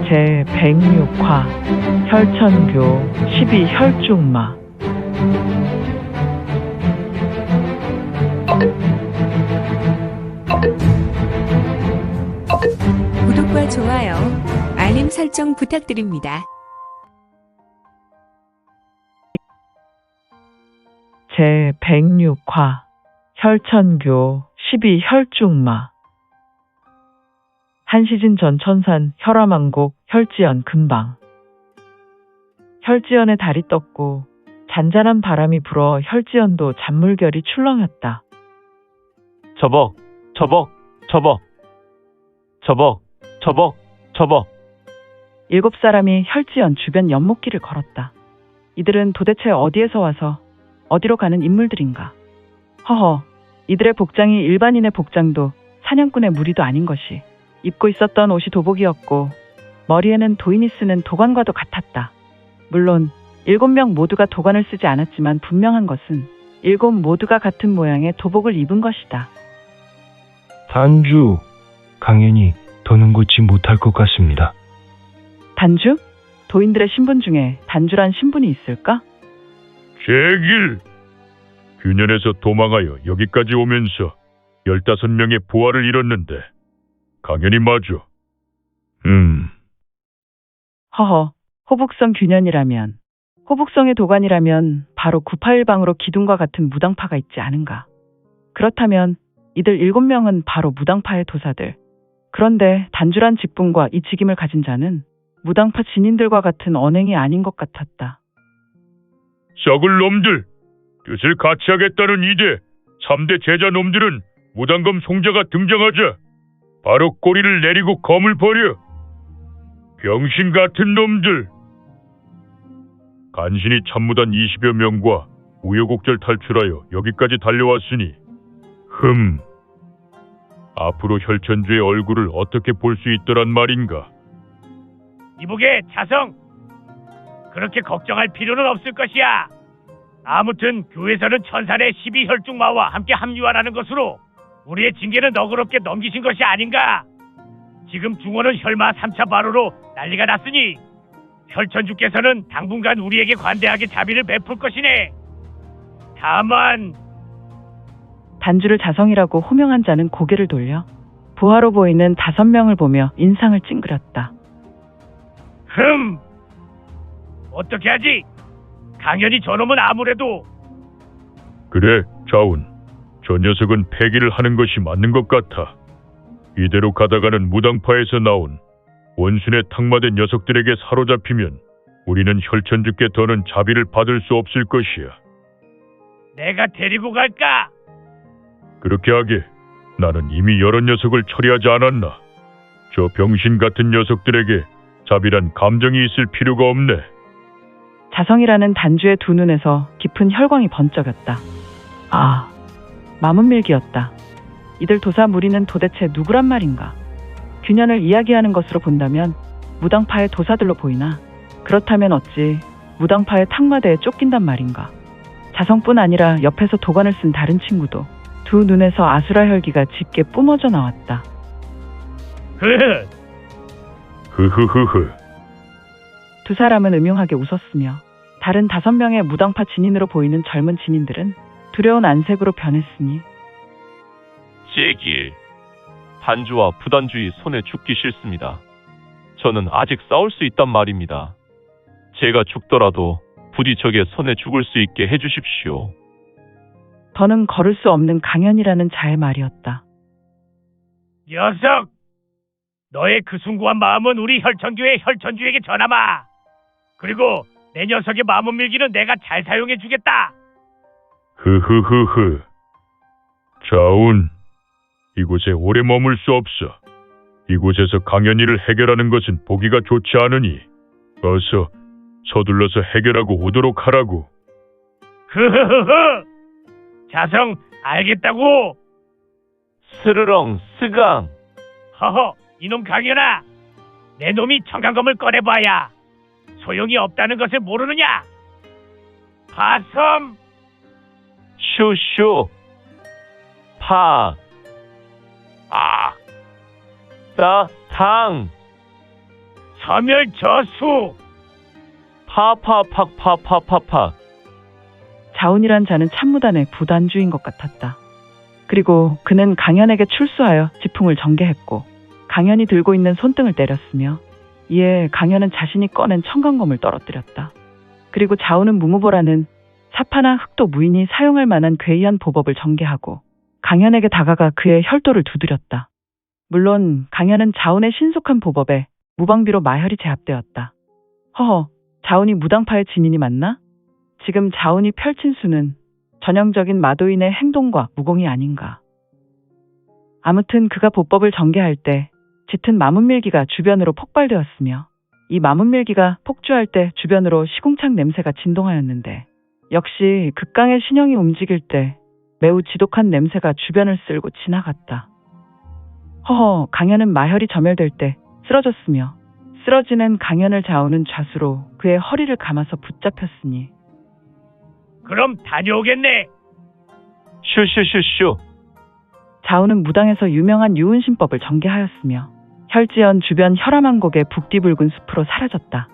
제106화 혈천교 12혈중마. 구독과 좋아요, 알림 설정 부탁드립니다. 제106화 혈천교 12혈중마. 한시진 전 천산 혈화망곡 혈지연 근방. 혈지연의 달이 떴고 잔잔한 바람이 불어 혈지연도 잔물결이 출렁였다. 저벅, 저벅, 저벅, 저벅, 저벅, 저벅. 7사람이 혈지연 주변 연못길을 걸었다. 이들은 도대체 어디에서 와서 어디로 가는 인물들인가? 허허, 이들의 복장이 일반인의 복장도 사냥꾼의 무리도 아닌 것이. 입고 있었던 옷이 도복이었고 머리에는 도인이 쓰는 도관과도 같았다. 물론 7명 모두가 도관을 쓰지 않았지만 분명한 것은 7 모두가 같은 모양의 도복을 입은 것이다. 단주, 강연히 더는 걷지 못할 것 같습니다. 단주? 도인들의 신분 중에 단주란 신분이 있을까? 제길! 균현에서 도망하여 여기까지 오면서 15명의 부하를 잃었는데 강연이 맞아. 허허, 호북성 균현이라면, 호북성의 도관이라면 바로 981방으로 기둥과 같은 무당파가 있지 않은가. 그렇다면 이들 7명은 바로 무당파의 도사들. 그런데 단주란 직분과 이 직임을 가진 자는 무당파 진인들과 같은 언행이 아닌 것 같았다. 썩을 놈들! 뜻을 같이 하겠다는 이대 3대 제자 놈들은 무당검 송자가 등장하자 바로 꼬리를 내리고 검을 버려. 병신 같은 놈들! 간신히 참무단 20여 명과 우여곡절 탈출하여 여기까지 달려왔으니 앞으로 혈천주의 얼굴을 어떻게 볼 수 있더란 말인가? 이보게 자성, 그렇게 걱정할 필요는 없을 것이야. 아무튼 교회에서는 천산의 12혈중마와 함께 합류하라는 것으로 우리의 징계는 너그럽게 넘기신 것이 아닌가. 지금 중원은 혈마 3차 발호로 난리가 났으니 혈천주께서는 당분간 우리에게 관대하게 자비를 베풀 것이네. 다만 단주를 자성이라고 호명한 자는 고개를 돌려 부하로 보이는 5명을 보며 인상을 찡그렸다. 어떻게 하지? 강연히 저놈은 아무래도. 그래, 자운. 저 녀석은 폐기를 하는 것이 맞는 것 같아. 이대로 가다가는 무당파에서 나온 원순에 탕마된 녀석들에게 사로잡히면 우리는 혈천주께 더는 자비를 받을 수 없을 것이야. 내가 데리고 갈까? 그렇게 하게. 나는 이미 여러 녀석을 처리하지 않았나. 저 병신 같은 녀석들에게 자비란 감정이 있을 필요가 없네. 자성이라는 단주의 두 눈에서 깊은 혈광이 번쩍였다. 아, 마문밀기였다. 이들 도사 무리는 도대체 누구란 말인가? 균현을 이야기하는 것으로 본다면 무당파의 도사들로 보이나, 그렇다면 어찌 무당파의 탕마대에 쫓긴단 말인가? 자성뿐 아니라 옆에서 도관을 쓴 다른 친구도 두 눈에서 아수라 혈기가 짙게 뿜어져 나왔다. 흐흐흐흐. 두 사람은 음흉하게 웃었으며 다른 5명의 무당파 진인으로 보이는 젊은 진인들은 두려운 안색으로 변했으니. 제길, 단주와 부단주의 손에 죽기 싫습니다. 저는 아직 싸울 수 있단 말입니다. 제가 죽더라도 부디 적의 손에 죽을 수 있게 해주십시오. 더는 걸을 수 없는 강연이라는 자의 말이었다. 녀석! 너의 그 숭고한 마음은 우리 혈천교의 혈천주에게 전하마. 그리고 내 녀석의 마음 밀기는 내가 잘 사용해주겠다. 흐흐흐흐. 자운, 이곳에 오래 머물 수 없어. 이곳에서 강연이를 해결하는 것은 보기가 좋지 않으니 어서 서둘러서 해결하고 오도록 하라고. 흐흐흐흐. 자성, 알겠다고. 스르렁 스강. 허허, 이놈 강연아. 내 놈이 청강검을 꺼내봐야 소용이 없다는 것을 모르느냐? 파섬. 슈슈. 파. 아. 당. 처멸저수. 파파팍파파파파. 자운이란 자는 참무단의 부단주인 것 같았다. 그리고 그는 강현에게 출수하여 지풍을 전개했고 강현이 들고 있는 손등을 때렸으며 이에 강현은 자신이 꺼낸 청강검을 떨어뜨렸다. 그리고 자운은 무무보라는 사파나 흑도 무인이 사용할 만한 괴이한 보법을 전개하고 강현에게 다가가 그의 혈도를 두드렸다. 물론 강현은 자운의 신속한 보법에 무방비로 마혈이 제압되었다. 허허, 자운이 무당파의 진인이 맞나? 지금 자운이 펼친 수는 전형적인 마도인의 행동과 무공이 아닌가. 아무튼 그가 보법을 전개할 때 짙은 마문밀기가 주변으로 폭발되었으며 이 마문밀기가 폭주할 때 주변으로 시궁창 냄새가 진동하였는데 역시 극강의 신형이 움직일 때 매우 지독한 냄새가 주변을 쓸고 지나갔다. 허허, 강현은 마혈이 점멸될 때 쓰러졌으며 쓰러지는 강현을 자우는 좌수로 그의 허리를 감아서 붙잡혔으니 그럼 다녀오겠네. 슈슈슈슈. 자우는 무당에서 유명한 유운신법을 전개하였으며 혈지연 주변 혈암왕곡의 북디붉은 숲으로 사라졌다.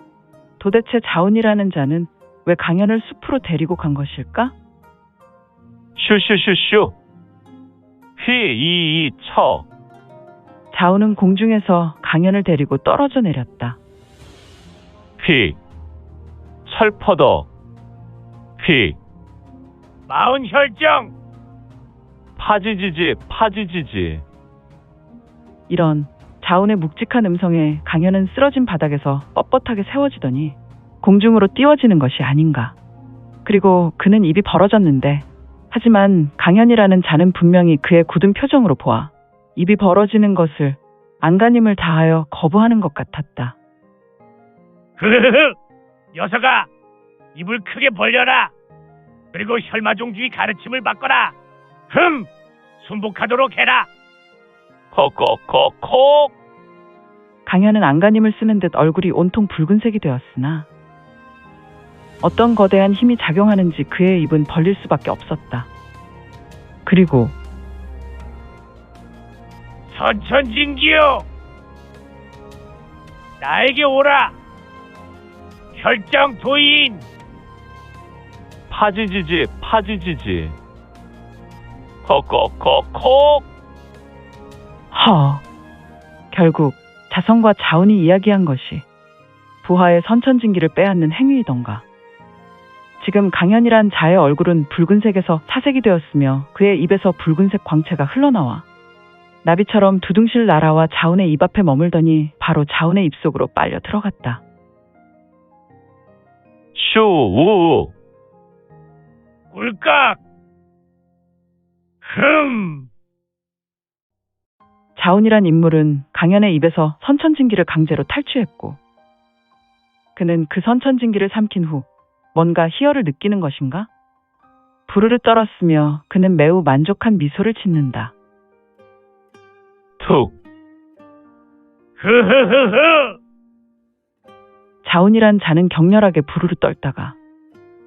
도대체 자운이라는 자는 왜 강현을 숲으로 데리고 간 것일까? 슈슈슈슈. 휘이이처. 자운은 공중에서 강현을 데리고 떨어져 내렸다. 휘. 철퍼더. 휘. 마흔혈정. 파지지지 파지지지. 이런 자운의 묵직한 음성에 강현은 쓰러진 바닥에서 뻣뻣하게 세워지더니 공중으로 띄워지는 것이 아닌가. 그리고 그는 입이 벌어졌는데 하지만 강현이라는 자는 분명히 그의 굳은 표정으로 보아 입이 벌어지는 것을 안간힘을 다하여 거부하는 것 같았다. 흐흐흐. 녀석아, 입을 크게 벌려라. 그리고 혈마종주의 가르침을 받거라. 순복하도록 해라. 콕콕콕콕. 강현은 안간힘을 쓰는 듯 얼굴이 온통 붉은색이 되었으나 어떤 거대한 힘이 작용하는지 그의 입은 벌릴 수밖에 없었다. 그리고 선천진기요. 나에게 오라. 혈정 도인. 파지지지 파지지지. 콕콕콕콕. 결국 자성과 자운이 이야기한 것이 부하의 선천진기를 빼앗는 행위이던가. 지금 강현이란 자의 얼굴은 붉은색에서 사색이 되었으며 그의 입에서 붉은색 광채가 흘러나와 나비처럼 두둥실 날아와 자운의 입 앞에 머물더니 바로 자운의 입속으로 빨려 들어갔다. 슈우. 꿀꺽. 자운이란 인물은 강현의 입에서 선천진기를 강제로 탈취했고 그는 그 선천진기를 삼킨 후 뭔가 희열을 느끼는 것인가? 부르르 떨었으며 그는 매우 만족한 미소를 짓는다. 툭. 흐흐흐흐. 자운이란 자는 격렬하게 부르르 떨다가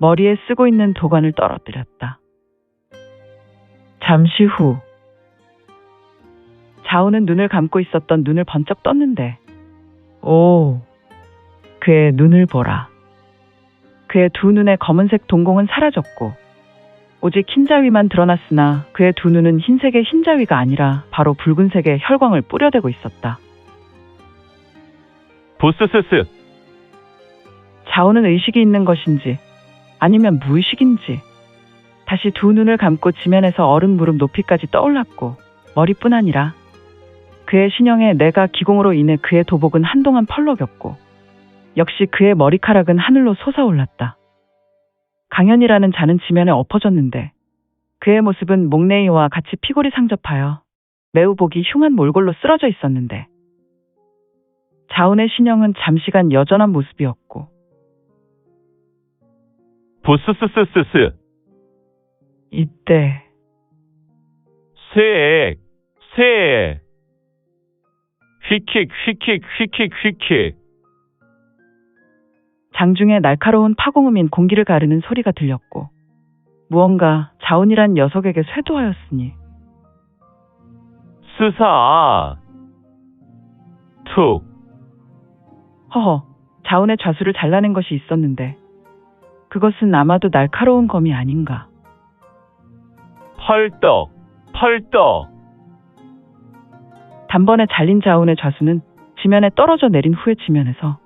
머리에 쓰고 있는 도관을 떨어뜨렸다. 잠시 후 자운은 눈을 감고 있었던 눈을 번쩍 떴는데 오, 그의 눈을 보라. 그의 두 눈의 검은색 동공은 사라졌고 오직 흰자위만 드러났으나 그의 두 눈은 흰색의 흰자위가 아니라 바로 붉은색의 혈광을 뿌려대고 있었다. 부스스스. 자운은 의식이 있는 것인지 아니면 무의식인지 다시 두 눈을 감고 지면에서 얼음 무릎 높이까지 떠올랐고 머리뿐 아니라 그의 신형에 내가 기공으로 인해 그의 도복은 한동안 펄럭였고 역시 그의 머리카락은 하늘로 솟아올랐다. 강현이라는 자는 지면에 엎어졌는데 그의 모습은 목내이와 같이 피골이 상접하여 매우 보기 흉한 몰골로 쓰러져 있었는데 자운의 신형은 잠시간 여전한 모습이었고 부스스스스스. 이때 쇠액. 쇠액. 휙킥 휙킥 휙킥 휙킥. 장중에 날카로운 파공음인 공기를 가르는 소리가 들렸고 무언가 자운이란 녀석에게 쇄도하였으니 스사. 툭. 허허, 자운의 좌수를 잘라낸 것이 있었는데 그것은 아마도 날카로운 검이 아닌가. 펄떡, 펄떡. 단번에 잘린 자운의 좌수는 지면에 떨어져 내린 후에 지면에서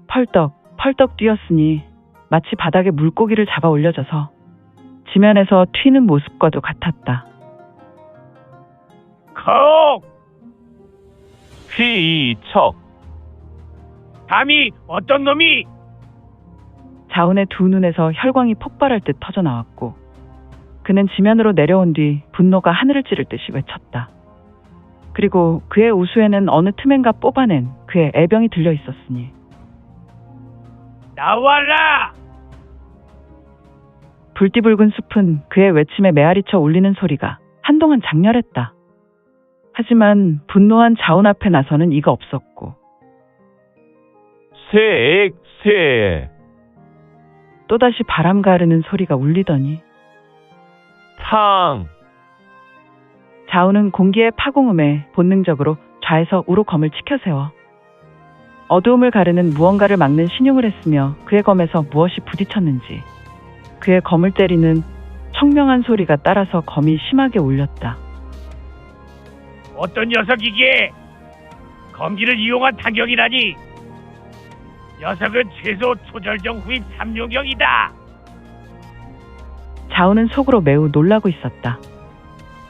펄떡, 펄떡 뛰었으니 마치 바닥에 물고기를 잡아 올려져서 지면에서 튀는 모습과도 같았다. 콕! 휘척. 감히 어떤 놈이? 자운의 두 눈에서 혈광이 폭발할 듯 터져 나왔고 그는 지면으로 내려온 뒤 분노가 하늘을 찌를 듯이 외쳤다. 그리고 그의 우수에는 어느 틈엔가 뽑아낸 그의 애병이 들려 있었으니 나와라! 불띠붉은 숲은 그의 외침에 메아리쳐 울리는 소리가 한동안 장렬했다. 하지만 분노한 자운 앞에 나서는 이가 없었고 쇠액, 쇠. 또다시 바람 가르는 소리가 울리더니 탕. 자운은 공기의 파공음에 본능적으로 좌에서 우로 검을 치켜세워 어두움을 가르는 무언가를 막는 신용을 했으며 그의 검에서 무엇이 부딪혔는지 그의 검을 때리는 청명한 소리가 따라서 검이 심하게 울렸다. 어떤 녀석이기에 검기를 이용한 탄경이라니. 녀석은 최소 초절정 후입 3룡경이다. 자운은 속으로 매우 놀라고 있었다.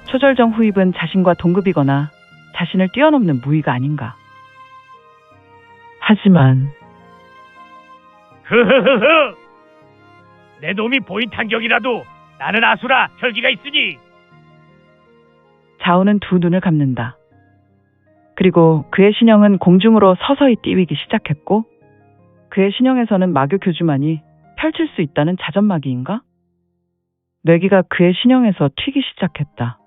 초절정 후입은 자신과 동급이거나 자신을 뛰어넘는 무위가 아닌가. 하지만 흐흐흐흐. 내 놈이 보인 탄경이라도 나는 아수라 혈기가 있으니. 자운은 두 눈을 감는다. 그리고 그의 신형은 공중으로 서서히 띄우기 시작했고 그의 신형에서는 마교 교주만이 펼칠 수 있다는 자전마기인가? 뇌기가 그의 신형에서 튀기 시작했다.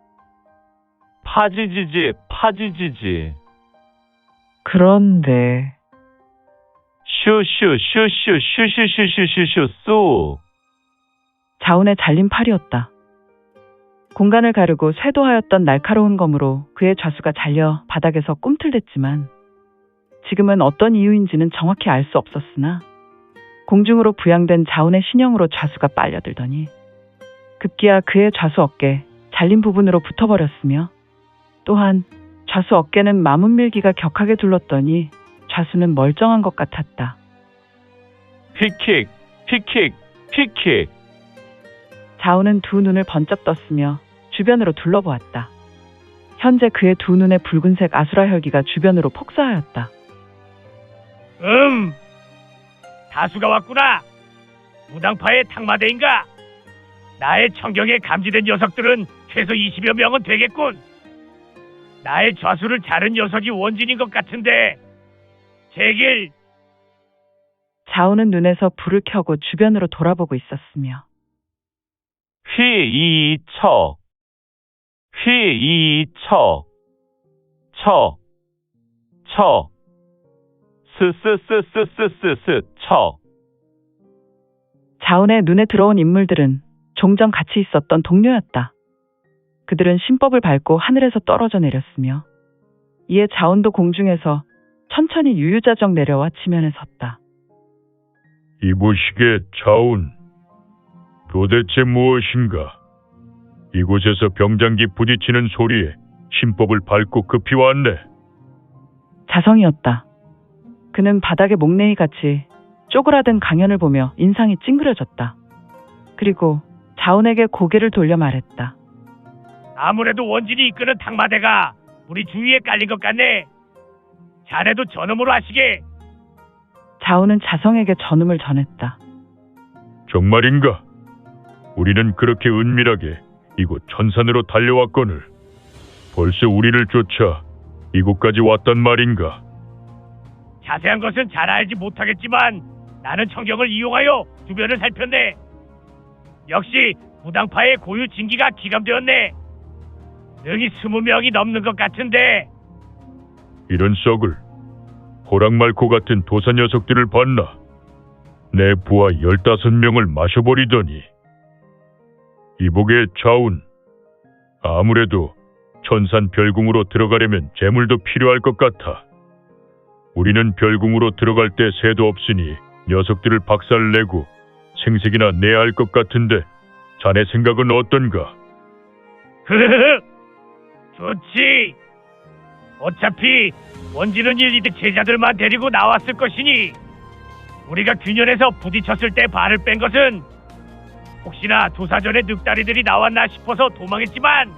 파지지지, 파지지지. 그런데 슈슈, 슈슈, 슈슈슈슈슈슈, 쑥. 자운의 잘린 팔이었다. 공간을 가르고 쇄도하였던 날카로운 검으로 그의 좌수가 잘려 바닥에서 꿈틀댔지만 지금은 어떤 이유인지는 정확히 알 수 없었으나 공중으로 부양된 자운의 신형으로 좌수가 빨려들더니 급기야 그의 좌수 어깨 잘린 부분으로 붙어버렸으며 또한 좌수 어깨는 마문밀기가 격하게 둘렀더니 좌수는 멀쩡한 것 같았다. 피킥, 피킥, 피킥. 자운은 두 눈을 번쩍 떴으며 주변으로 둘러보았다. 현재 그의 두 눈에 붉은색 아수라 혈기가 주변으로 폭사하였다. 다수가 왔구나. 무당파의 탕마대인가? 나의 청경에 감지된 녀석들은 최소 20여 명은 되겠군. 나의 좌수를 자른 녀석이 원진인 것 같은데. 제길. 자운은 눈에서 불을 켜고 주변으로 돌아보고 있었으며 휘이척, 휘이척, 척, 척, 스스스스스스스, 척. 자운의 눈에 들어온 인물들은 종전 같이 있었던 동료였다. 그들은 신법을 밟고 하늘에서 떨어져 내렸으며 이에 자운도 공중에서 천천히 유유자적 내려와 지면에 섰다. 이보시게 자운, 도대체 무엇인가? 이곳에서 병장기 부딪히는 소리에 신법을 밟고 급히 왔네. 자성이었다. 그는 바닥에 목내이같이 쪼그라든 강연을 보며 인상이 찡그려졌다. 그리고 자운에게 고개를 돌려 말했다. 아무래도 원진이 이끄는 탕마대가 우리 주위에 깔린 것 같네. 자네도 전음으로 하시게. 자운은 자성에게 전음을 전했다. 정말인가? 우리는 그렇게 은밀하게 이곳 천산으로 달려왔거늘 벌써 우리를 쫓아 이곳까지 왔단 말인가? 자세한 것은 잘 알지 못하겠지만 나는 청경을 이용하여 주변을 살폈네. 역시 무당파의 고유 진기가 기감되었네. 능히 20명이 넘는 것 같은데. 이런 썩을 호랑말코 같은 도사 녀석들을 봤나? 내 부하 15명을 마셔버리더니. 이복의 자운, 아무래도 천산 별궁으로 들어가려면 재물도 필요할 것 같아. 우리는 별궁으로 들어갈 때 새도 없으니 녀석들을 박살내고 생색이나 내야 할 것 같은데 자네 생각은 어떤가? 흐흐흐. 좋지. 어차피 원진은 이들 제자들만 데리고 나왔을 것이니 우리가 균열에서 부딪혔을 때 발을 뺀 것은 혹시나 조사전에 늑다리들이 나왔나 싶어서 도망했지만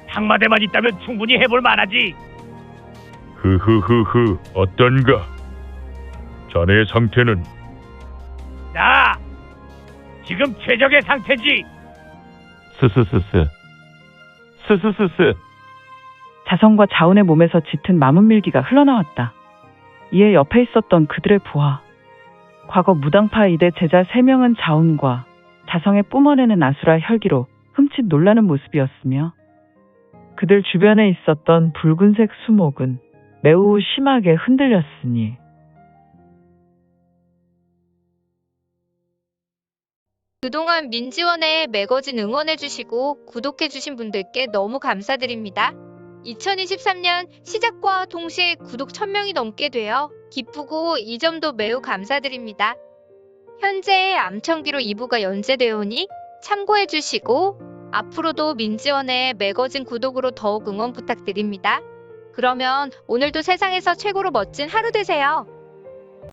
탕마대만 있다면 충분히 해볼 만하지. 흐흐흐흐, 어떤가? 자네의 상태는 나 지금 최적의 상태지. 스스스스. 스스스스. 자성과 자운의 몸에서 짙은 마문밀기가 흘러나왔다. 이에 옆에 있었던 그들의 부하. 과거 무당파 이대 제자 3명은 자운과 자성의 뿜어내는 아수라 혈기로 흠칫 놀라는 모습이었으며 그들 주변에 있었던 붉은색 수목은 매우 심하게 흔들렸으니 그동안 민지원에 매거진 응원해주시고 구독해주신 분들께 너무 감사드립니다. 2023년 시작과 동시에 구독 1000명이 넘게 되어 기쁘고 이 점도 매우 감사드립니다. 현재 암청기로 2부가 연재되오니 참고해주시고 앞으로도 민지원의 매거진 구독으로 더욱 응원 부탁드립니다. 그러면 오늘도 세상에서 최고로 멋진 하루 되세요.